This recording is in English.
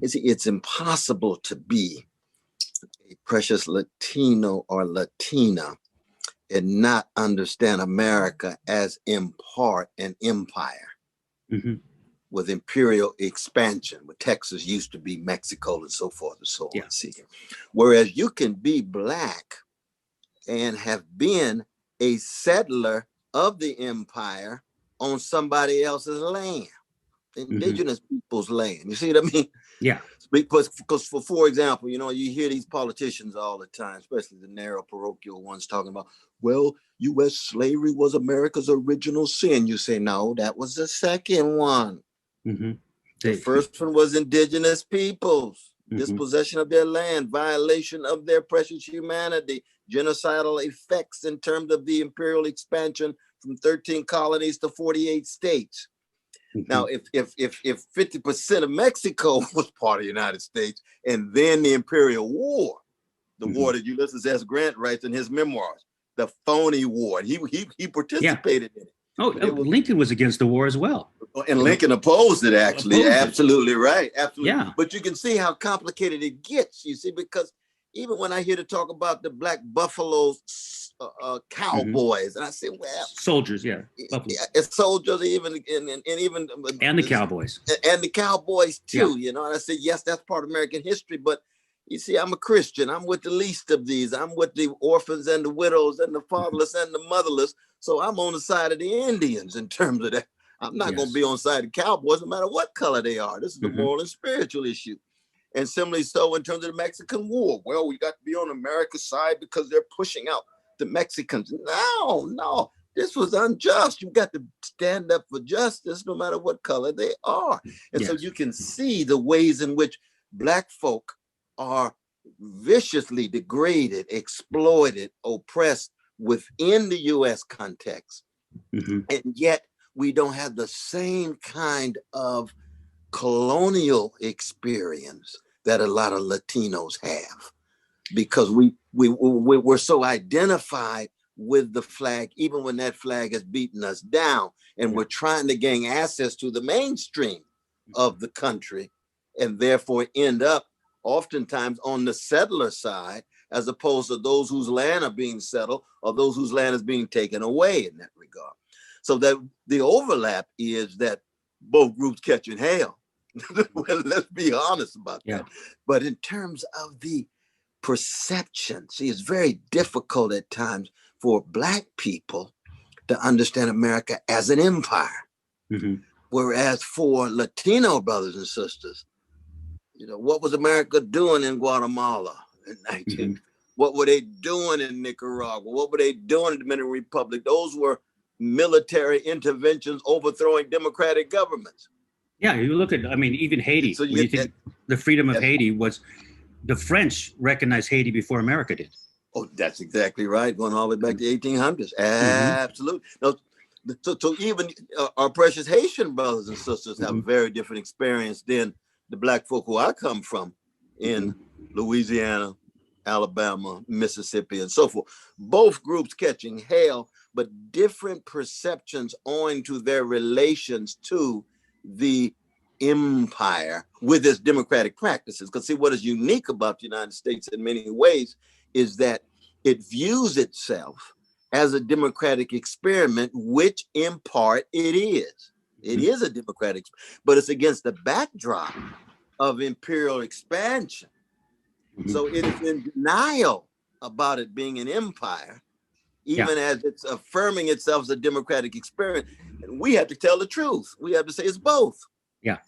it's impossible to be a precious Latino or Latina and not understand America as in part an empire with imperial expansion, where Texas used to be Mexico and so forth and so on. See, whereas you can be Black and have been a settler of the empire on somebody else's land, indigenous people's land. You see what I mean? Yeah. Because for example, you know, you hear these politicians all the time, especially the narrow parochial ones, talking about, well, U.S. slavery was America's original sin. You say, no, that was the second one. The first one was indigenous peoples, dispossession of their land, violation of their precious humanity, genocidal effects in terms of the imperial expansion from 13 colonies to 48 states. Now, if 50% of Mexico was part of the United States, and then the Imperial War, the war that Ulysses S. Grant writes in his memoirs, the phony war, and he participated in it. Oh, Lincoln was against the war as well. And Lincoln opposed it, actually. Absolutely right. Absolutely. Yeah. But you can see how complicated it gets, you see, because even when I hear to talk about the Black Buffaloes, cowboys, and I say, well, soldiers, it's soldiers, even and the cowboys, and the cowboys too. You know, and I say, yes, that's part of American history, but you see, I'm a Christian. I'm with the least of these. I'm with the orphans and the widows and the fatherless and the motherless. So I'm on the side of the Indians in terms of that. I'm not going to be on the side of cowboys, no matter what color they are. This is a moral and spiritual issue. And similarly so in terms of the Mexican War. Well, we got to be on America's side because they're pushing out the Mexicans. No, this was unjust. You got to stand up for justice no matter what color they are. And so you can see the ways in which Black folk are viciously degraded, exploited, oppressed within the US context. And yet we don't have the same kind of colonial experience that a lot of Latinos have, because we're so identified with the flag, even when that flag has beaten us down, and we're trying to gain access to the mainstream of the country, and therefore end up oftentimes on the settler side, as opposed to those whose land are being settled or those whose land is being taken away in that regard. So that the overlap is that both groups catching hell. Well, let's be honest about that. But in terms of the perception, see, it's very difficult at times for Black people to understand America as an empire. Whereas for Latino brothers and sisters, you know, what was America doing in Guatemala in 19? What were they doing in Nicaragua? What were they doing in the Dominican Republic? Those were military interventions overthrowing democratic governments. Yeah, you look at, I mean, even Haiti. So you think the freedom of Haiti was, the French recognized Haiti before America did. Oh, that's exactly right. Going all the way back to the 1800s. Absolutely. No, so even our precious Haitian brothers and sisters have a very different experience than the Black folk who I come from in Louisiana, Alabama, Mississippi, and so forth. Both groups catching hell, but different perceptions owing to their relations to the empire with its democratic practices. Because see, what is unique about the United States in many ways is that it views itself as a democratic experiment, which in part it is. It is a democratic, but it's against the backdrop of imperial expansion. So it is in denial about it being an empire, even as it's affirming itself as a democratic experiment. And we have to tell the truth. We have to say it's both. Yeah.